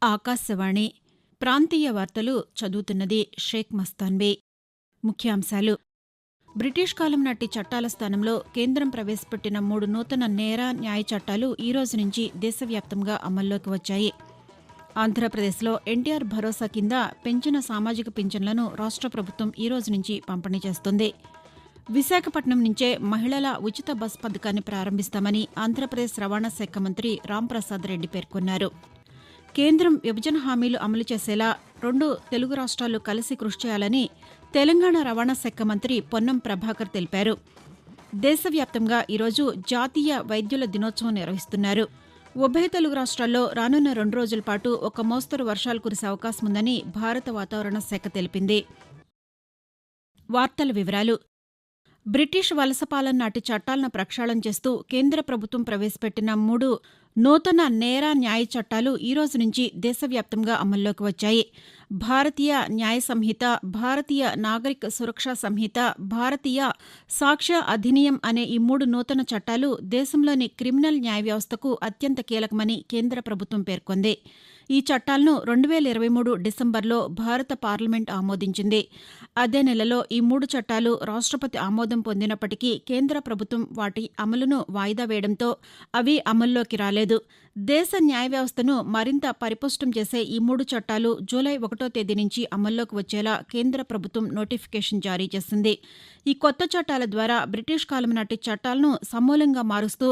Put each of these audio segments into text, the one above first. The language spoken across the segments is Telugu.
ఆకాశవాణి ప్రాంతీయ వార్తలు చదువుతున్నది షేక్ మస్తాన్బీ. ముఖ్యాంశాలు: బ్రిటిష్ కాలం నాటి చట్టాల స్థానంలో కేంద్రం ప్రవేశపెట్టిన 3 నూతన నేర న్యాయ చట్టాలు ఈ రోజు నుంచి దేశవ్యాప్తంగా అమల్లోకి వచ్చాయి. ఆంధ్రప్రదేశ్లో ఎన్టీఆర్ భరోసా కింద పెంచిన సామాజిక పింఛన్లను రాష్ట్ర ప్రభుత్వం ఈ రోజు నుంచి పంపిణీ చేస్తుంది. విశాఖపట్నం నుంచే మహిళల ఉచిత బస్ పథకాన్ని ప్రారంభిస్తామని ఆంధ్రప్రదేశ్ రవాణా శాఖ మంత్రి రాంప్రసాద్ రెడ్డి పేర్కొన్నారు. కేంద్రం విభజన హామీలు అమలు చేసేలా 2 తెలుగు రాష్ట్రాలు కలిసి కృషి చేయాలని తెలంగాణ రవాణా శాఖ మంత్రి పొన్నం ప్రభాకర్ తెలిపారు. దేశవ్యాప్తంగా ఈరోజు జాతీయ వైద్యుల దినోత్సవం నిర్వహిస్తున్నారు. ఉభయ తెలుగు రాష్ట్రాల్లో రానున్న 2 రోజుల పాటు ఒక మోస్తరు వర్షాలు కురిసే అవకాశం ఉందని భారత వాతావరణ శాఖ తెలిపింది. వార్తల వివరాలు: బ్రిటిష్ వలసపాలన నాటి చట్టాలను ప్రక్షాళన చేస్తూ కేంద్ర ప్రభుత్వం ప్రవేశపెట్టిన 3 నూతన నేర న్యాయ చట్టాలు ఈ రోజు నుంచి దేశవ్యాప్తంగా అమల్లోకి వచ్చాయి. భారతీయ న్యాయ సంహిత, భారతీయ నాగరిక సురక్షా సంహిత, భారతీయ సాక్ష్య అధినియం అనే ఈ 3 నూతన చట్టాలు దేశంలోని క్రిమినల్ న్యాయ వ్యవస్థకు అత్యంత కీలకమని కేంద్ర ప్రభుత్వం పేర్కొంది. ఈ చట్టాలను 2023 డిసెంబర్లో భారత పార్లమెంట్ ఆమోదించింది. అదే నెలలో ఈ 3 చట్టాలు రాష్ట్రపతి ఆమోదం పొందినప్పటికీ కేంద్ర ప్రభుత్వం వాటి అమలును వాయిదా వేయడంతో అవి అమల్లోకి రాలేదు. దేశ న్యాయ వ్యవస్థను మరింత పరిపుష్టం చేసే ఈ 3 చట్టాలు జూలై 1వ తేదీ నుంచి అమల్లోకి వచ్చేలా కేంద్ర ప్రభుత్వం నోటిఫికేషన్ జారీ చేసింది. ఈ కొత్త చట్టాల ద్వారా బ్రిటిష్ కాలం నాటి చట్టాలను సమూలంగా మారుస్తూ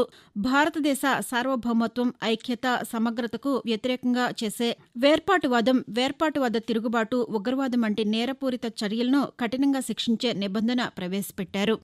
భారతదేశ సార్వభౌమత్వం, ఐక్యత, సమగ్రతకు వ్యతిరేకంగా చేసే వేర్పాటువాద తిరుగుబాటు, ఉగ్రవాదం వంటి నేరపూరిత చర్యలను కఠినంగా శిక్షించే నిబంధన ప్రవేశపెట్టారు.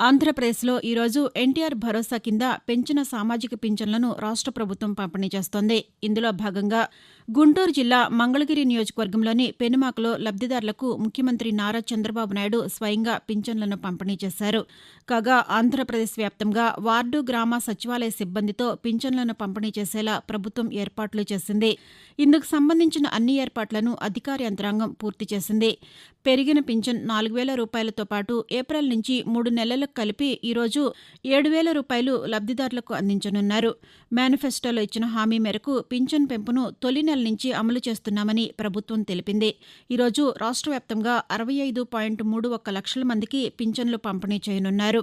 ఆంధ్రప్రదేశ్లో ఈరోజు ఎన్టీఆర్ భరోసా కింద పెంచిన సామాజిక పింఛన్లను రాష్ట్ర ప్రభుత్వం పంపిణీ చేస్తోంది. ఇందులో భాగంగా గుంటూరు జిల్లా మంగళగిరి నియోజకవర్గంలోని పెనుమాకలో లబ్దిదారులకు ముఖ్యమంత్రి నారా చంద్రబాబు నాయుడు స్వయంగా పింఛన్లను పంపిణీ చేశారు. కాగా ఆంధ్రప్రదేశ్ వ్యాప్తంగా వార్డు, గ్రామ సచివాలయ సిబ్బందితో పింఛన్లను పంపిణీ చేసేలా ప్రభుత్వం ఏర్పాట్లు చేసింది. ఇందుకు సంబంధించిన అన్ని ఏర్పాట్లను అధికార యంత్రాంగం పూర్తి చేసింది. పెరిగిన పింఛన్ 4,000 రూపాయలతో పాటు ఏప్రిల్ నుంచి 3 నెలలకు కలిపి ఈరోజు 7,000 రూపాయలు లబ్దిదారులకు అందించనున్నారు. మేనిఫెస్టోలో ఇచ్చిన హామీ మేరకు పింఛన్ పెంపును తొలి నెల నుంచి అమలు చేస్తున్నామని ప్రభుత్వం తెలిపింది. ఈరోజు రాష్ట్ర వ్యాప్తంగా 65.31 లక్షల మందికి పింఛన్లు పంపిణీ చేయనున్నారు.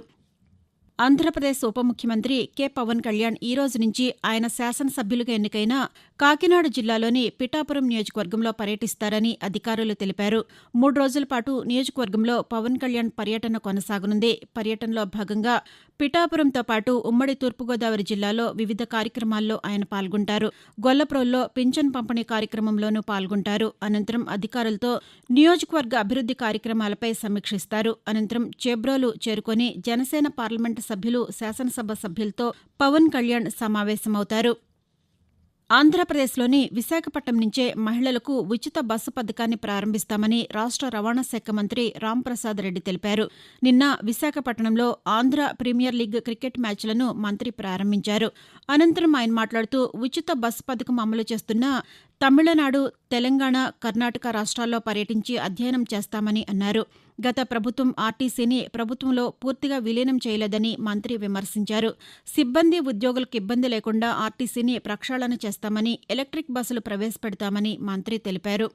ఆంధ్రప్రదేశ్ ఉప ముఖ్యమంత్రి కె. పవన్ కళ్యాణ్ ఈ రోజు నుంచి ఆయన శాసనసభ్యులుగా ఎన్నికైన కాకినాడ జిల్లాలోని పిఠాపురం నియోజకవర్గంలో పర్యటిస్తారని అధికారులు తెలిపారు. 3 రోజుల పాటు నియోజకవర్గంలో పవన్ కళ్యాణ్ పర్యటన కొనసాగనుంది. పర్యటనలో భాగంగా పిఠాపురంతో పాటు ఉమ్మడి తూర్పుగోదావరి జిల్లాలో వివిధ కార్యక్రమాల్లో ఆయన పాల్గొంటారు. గొల్లప్రోల్లో పింఛన్ పంపిణీ కార్యక్రమంలోనూ పాల్గొంటారు. అనంతరం అధికారులతో నియోజకవర్గ అభివృద్ది కార్యక్రమాలపై సమీక్షిస్తారు. అనంతరం చేబ్రోలు చేరుకొని జనసేన పార్లమెంటు సభ్యులు, శాసనసభ సభ్యులతో పవన్ కళ్యాణ్ సమావేశమవుతారు. ఆంధ్రప్రదేశ్లోని విశాఖపట్నం నుంచే మహిళలకు ఉచిత బస్సు పథకాన్ని ప్రారంభిస్తామని రాష్ట్ర రవాణా శాఖ మంత్రి రాంప్రసాద్ రెడ్డి తెలిపారు. నిన్న విశాఖపట్నంలో ఆంధ్ర ప్రీమియర్ లీగ్ క్రికెట్ మ్యాచ్లను మంత్రి ప్రారంభించారు. అనంతరం ఆయన మాట్లాడుతూ ఉచిత బస్సు పథకం అమలు చేస్తున్న తమిళనాడు, తెలంగాణ, కర్ణాటక రాష్ట్రాల్లో పర్యటించి అధ్యయనం చేస్తామని అన్నారు. గత ప్రభుత్వం ఆర్టీసీని ప్రభుత్వంలో పూర్తిగా విలీనం చేయలేదని మంత్రి విమర్శించారు. సిబ్బంది, ఉద్యోగులకు ఇబ్బంది లేకుండా ఆర్టీసీని ప్రక్షాళన చేస్తామని, ఎలక్ట్రిక్ బస్సులు ప్రవేశపెడతామని మంత్రి తెలిపారు.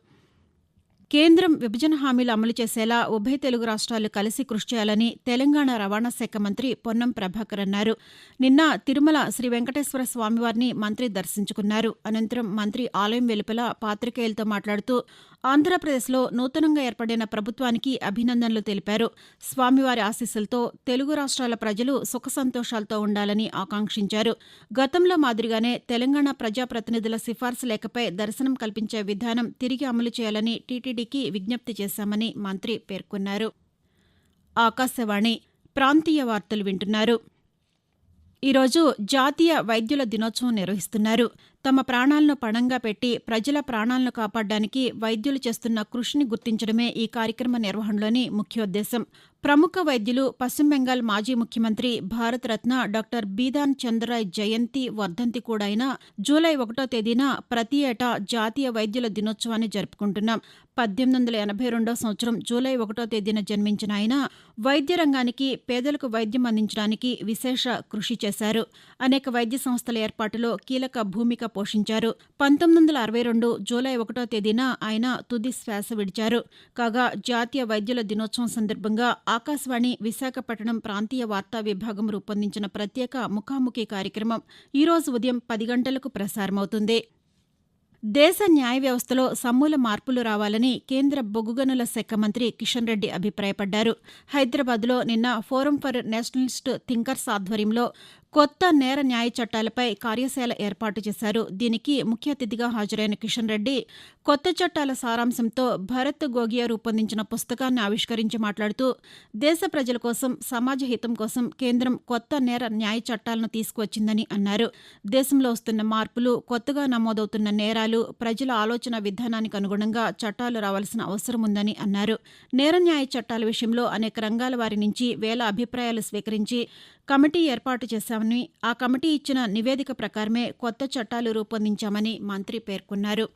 కేంద్రం విభజన హామీలు అమలు చేసేలా ఉభయ తెలుగు రాష్ట్రాలు కలిసి కృషి చేయాలని తెలంగాణ రవాణా శాఖ మంత్రి పొన్నం ప్రభాకర్ అన్నారు. నిన్న తిరుమల శ్రీ వెంకటేశ్వర స్వామివారిని మంత్రి దర్శించుకున్నారు. అనంతరం మంత్రి ఆలయం వెలుపల పాతికేయులతో మాట్లాడుతూ ఆంధ్రప్రదేశ్లో నూతనంగా ఏర్పడిన ప్రభుత్వానికి అభినందనలు తెలిపారు. స్వామివారి ఆశీస్సులతో తెలుగు రాష్ట్రాల ప్రజలు సుఖ సంతోషాలతో ఉండాలని ఆకాంక్షించారు. గతంలో మాదిరిగానే తెలంగాణ ప్రజాప్రతినిధుల సిఫార్సు లేఖపై దర్శనం కల్పించే విధానం తిరిగి అమలు చేయాలని టీటీడీకి విజ్ఞప్తి చేశామని మంత్రి పేర్కొన్నారు. ఆకాశవాణి ప్రాంతీయ వార్తలు వింటున్నారు. ఈరోజు జాతీయ వైద్యుల దినోత్సవం నిర్వహిస్తున్నారు. తమ ప్రాణాలను పణంగా పెట్టి ప్రజల ప్రాణాలను కాపాడడానికి వైద్యులు చేస్తున్న కృషిని గుర్తించడమే ఈ కార్యక్రమ నిర్వహణలోని ముఖ్యోద్దేశం. ప్రముఖ వైద్యులు, పశ్చిమ బెంగాల్ మాజీ ముఖ్యమంత్రి, భారతరత్న డాక్టర్ బీదాన్ చంద్రరాయ్ జయంతి, వర్ధంతి కూడా అయిన జూలై 1వ తేదీన ప్రతి ఏటా జాతీయ వైద్యుల దినోత్సవాన్ని జరుపుకుంటున్నాం. 1882 సంవత్సరం జూలై 1వ తేదీన జన్మించిన ఆయన వైద్య రంగానికి, పేదలకు వైద్యం అందించడానికి విశేష కృషి చేశారు. అనేక వైద్య సంస్థల ఏర్పాటులో కీలక భూమిక పోషించారు. 1962 జూలై 1వ తేదీన ఆయన తుది శ్వాస విడిచారు. కాగా జాతీయ వైద్యుల దినోత్సవం సందర్భంగా ఆకాశవాణి విశాఖపట్నం ప్రాంతీయ వార్తా విభాగం రూపొందించిన ప్రత్యేక ముఖాముఖి కార్యక్రమం ఈరోజు ఉదయం 10 గంటలకు ప్రసారమవుతుంది. దేశ న్యాయ వ్యవస్థలో సమూల మార్పులు రావాలని కేంద్ర బొగ్గు గనుల శాఖ మంత్రి కిషన్ రెడ్డి అభిప్రాయపడ్డారు. హైదరాబాద్లో నిన్న ఫోరం ఫర్ నేషనలిస్ట్ థింకర్స్ ఆధ్వర్యంలో కొత్త నేర న్యాయ చట్టాలపై కార్యశాల ఏర్పాటు చేశారు. దీనికి ముఖ్య అతిథిగా హాజరైన కిషన్ రెడ్డి కొత్త చట్టాల సారాంశంతో భరత్ గోగియా రూపొందించిన పుస్తకాన్ని ఆవిష్కరించి మాట్లాడుతూ దేశ ప్రజల కోసం, సమాజ హితం కోసం కేంద్రం కొత్త నేర న్యాయ చట్టాలను తీసుకువచ్చిందని అన్నారు. దేశంలో వస్తున్న మార్పులు, కొత్తగా నమోదవుతున్న నేరాలు, ప్రజల ఆలోచన విధానానికి అనుగుణంగా చట్టాలు రావాల్సిన అవసరం ఉందని అన్నారు. నేర న్యాయ చట్టాల విషయంలో అనేక రంగాల వారి నుంచి వేల అభిప్రాయాలు స్వీకరించి కమిటీ ఏర్పాటు చేశామని, ఆ కమిటీ ఇచ్చిన నివేదిక ప్రకారమే కొత్త చట్టాలు రూపొందించామని మంత్రి పేర్కొన్నారు.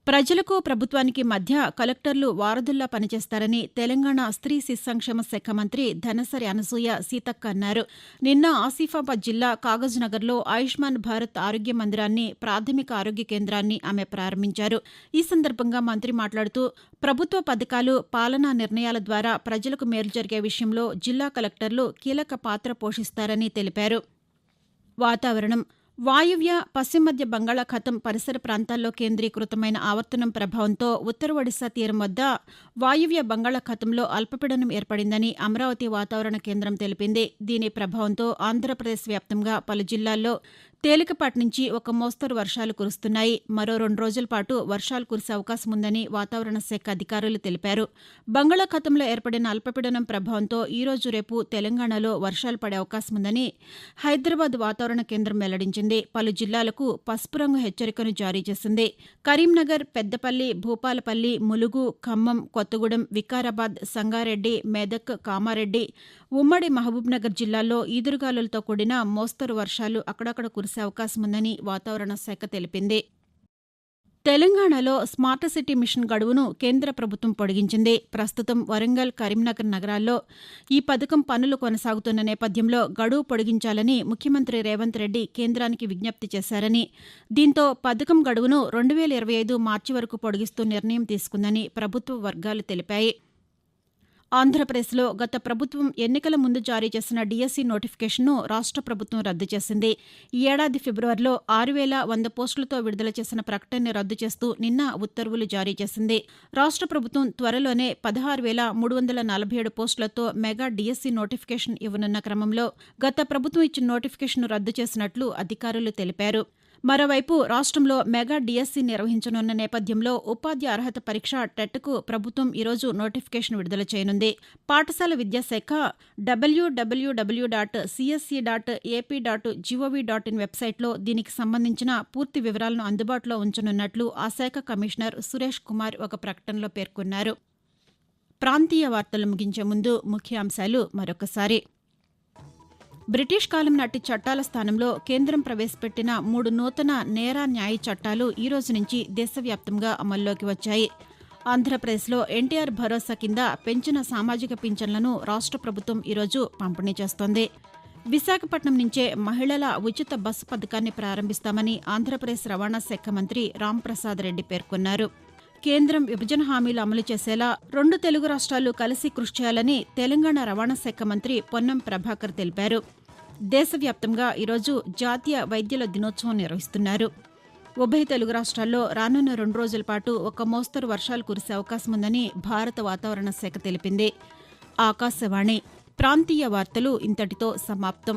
ప్రజలకు, ప్రభుత్వానికి మధ్య కలెక్టర్లు వారధుల్లా పనిచేస్తారని తెలంగాణ స్త్రీ శిశు సంక్షేమ శాఖ మంత్రి ధనసరి అనసూయ సీతక్క అన్నారు. నిన్న ఆసిఫాబాద్ జిల్లా కాగజ్నగర్లో ఆయుష్మాన్ భారత్ ఆరోగ్య మందిరాన్ని, ప్రాథమిక ఆరోగ్య కేంద్రాన్ని ఆమె ప్రారంభించారు. ఈ సందర్భంగా మంత్రి మాట్లాడుతూ ప్రభుత్వ పథకాలు, పాలనా నిర్ణయాల ద్వారా ప్రజలకు మేలు జరిగే విషయంలో జిల్లా కలెక్టర్లు కీలక పాత్ర పోషిస్తారని తెలిపారు. వాతావరణం వాయువ్య, పశ్చిమ మధ్య బంగాళాఖాతం పరిసర ప్రాంతాల్లో కేంద్రీకృతమైన ఆవర్తనం ప్రభావంతో ఉత్తర ఒడిశా తీరం వద్ద వాయువ్య బంగాళాఖాతంలో అల్పపీడనం ఏర్పడిందని అమరావతి వాతావరణ కేంద్రం తెలిపింది. దీని ప్రభావంతో ఆంధ్రప్రదేశ్ వ్యాప్తంగా పలు జిల్లాల్లో తేలికపాటి నుంచి ఒక మోస్తరు వర్షాలు కురుస్తున్నాయి. మరో 2 రోజుల పాటు వర్షాలు కురిసే అవకాశం ఉందని వాతావరణ శాఖ అధికారులు తెలిపారు. బంగాళాఖాతంలో ఏర్పడిన అల్పపీడనం ప్రభావంతో ఈ రోజు, రేపు తెలంగాణలో వర్షాలు పడే అవకాశం ఉందని హైదరాబాద్ వాతావరణ కేంద్రం వెల్లడించింది. పలు జిల్లాలకు పసుపు రంగు హెచ్చరికను జారీ చేసింది. కరీంనగర్, పెద్దపల్లి, భూపాలపల్లి, ములుగు, ఖమ్మం, కొత్తగూడెం, వికారాబాద్, సంగారెడ్డి, మెదక్, కామారెడ్డి, ఉమ్మడి మహబూబ్నగర్ జిల్లాల్లో ఈదురుగాలులతో కూడిన మోస్తరు వర్షాలు అక్కడక్కడ కురిసే అవకాశం ఉందని వాతావరణ శాఖ తెలిపింది. తెలంగాణలో స్మార్ట్ సిటీ మిషన్ గడువును కేంద్ర ప్రభుత్వం పొడిగించింది. ప్రస్తుతం వరంగల్, కరీంనగర్ నగరాల్లో ఈ పథకం పనులు కొనసాగుతున్న నేపథ్యంలో గడువు పొడిగించాలని ముఖ్యమంత్రి రేవంత్ రెడ్డి కేంద్రానికి విజ్ఞప్తి చేశారని, దీంతో పథకం గడువును 2025 మార్చి వరకు పొడిగిస్తూ నిర్ణయం తీసుకుందని ప్రభుత్వ వర్గాలు తెలిపాయి. ఆంధ్రప్రదేశ్లో గత ప్రభుత్వం ఎన్నికల ముందు జారీ చేసిన డీఎస్సీ నోటిఫికేషన్ను రాష్ట్ర ప్రభుత్వం రద్దు చేసింది. ఈ ఏడాది ఫిబ్రవరిలో 6,100 పోస్టులతో విడుదల చేసిన ప్రకటనను రద్దు చేస్తూ నిన్న ఉత్తర్వులు జారీ చేసింది. రాష్ట్ర ప్రభుత్వం త్వరలోనే 16,347 పోస్టులతో మెగా డీఎస్సీ నోటిఫికేషన్ ఇవ్వనున్న క్రమంలో గత ప్రభుత్వం ఇచ్చిన నోటిఫికేషన్ను రద్దు చేసినట్లు అధికారులు తెలిపారు. మరోవైపు రాష్ట్రంలో మెగా డీఎస్సీ నిర్వహించనున్న నేపథ్యంలో ఉపాధ్యాయ అర్హత పరీక్ష టెట్కు ప్రభుత్వం ఈరోజు నోటిఫికేషన్ విడుదల చేయనుంది. పాఠశాల విద్యాశాఖ www.csc.ap.gov.in వెబ్సైట్లో దీనికి సంబంధించిన పూర్తి వివరాలను అందుబాటులో ఉంచనున్నట్లు ఆ శాఖ కమిషనర్ సురేష్ కుమార్ ఒక ప్రకటనలో పేర్కొన్నారు. ప్రాంతీయ వార్తలు ముగించే ముందు ముఖ్యాంశాలు మరొకసారి. బ్రిటిష్ కాలం నాటి చట్టాల స్థానంలో కేంద్రం ప్రవేశపెట్టిన 3 నూతన నేర న్యాయ చట్టాలు ఈ రోజు నుంచి దేశవ్యాప్తంగా అమల్లోకి వచ్చాయి. ఆంధ్రప్రదేశ్లో ఎన్టీఆర్ భరోసా కింద పెంచిన సామాజిక పింఛన్లను రాష్ట్ర ప్రభుత్వం ఈరోజు పంపిణీ చేస్తోంది. విశాఖపట్నం నుంచే మహిళల ఉచిత బస్సు పథకాన్ని ప్రారంభిస్తామని ఆంధ్రప్రదేశ్ రవాణా శాఖ మంత్రి రాంప్రసాద్ రెడ్డి పేర్కొన్నారు. కేంద్రం విభజన హామీలు అమలు చేసేలా 2 తెలుగు రాష్ట్రాలు కలిసి కృషి చేయాలని తెలంగాణ రవాణా శాఖ మంత్రి పొన్నం ప్రభాకర్ తెలిపారు. దేశవ్యాప్తంగా ఈరోజు జాతీయ వైద్యుల దినోత్సవం నిర్వహిస్తున్నారు. ఉభయ తెలుగు రాష్ట్రాల్లో రానున్న 2 రోజుల పాటు ఒక మోస్తరు వర్షాలు కురిసే అవకాశం ఉందని భారత వాతావరణ శాఖ తెలిపింది. ఆకాశవాణి ప్రాంతీయ వార్తలు ఇంతటితో సమాప్తం.